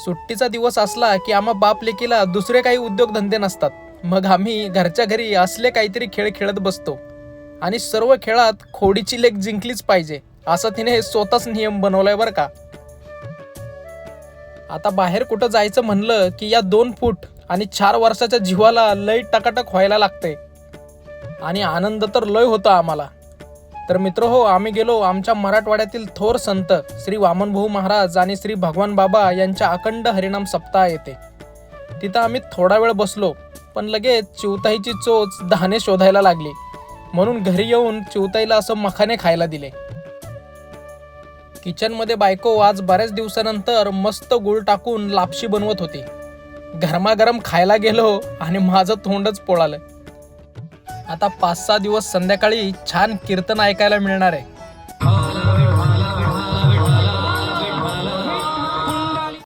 सुट्टीचा दिवस असला की आम्हा बाप लेकीला दुसरे काही उद्योगधंदे नसतात. मग आम्ही घरच्या घरी असले काहीतरी खेळ खेळत बसतो आणि सर्व खेळात खोडीची लेक जिंकलीच पाहिजे असा तिने स्वतःच नियम बनवलाय बरं का. आता बाहेर कुठं जायचं म्हणलं की या 2 फूट आणि 4 वर्षाच्या जीवाला लय टकाटक व्हायला लागते आणि आनंद तर लय होतो आम्हाला. तर मित्र हो, आम्ही गेलो आमच्या मराठवाड्यातील थोर संत श्री वामनभाऊ महाराज आणि श्री भगवान बाबा यांच्या अखंड हरिनाम सप्ताह येते. तिथं आम्ही थोडा वेळ बसलो, पण लगेच चिवताईची चोच धाने शोधायला लागली. म्हणून घरी येऊन चिवताईला असं मखाने खायला दिले. किचनमध्ये बायको आज बऱ्याच दिवसानंतर मस्त गूळ टाकून लापशी बनवत होती. गरमागरम खायला गेलो आणि माझं तोंडच पोळालं. आता 5-6 दिवस संध्याकाळी छान कीर्तन ऐकायला मिळणार आहे.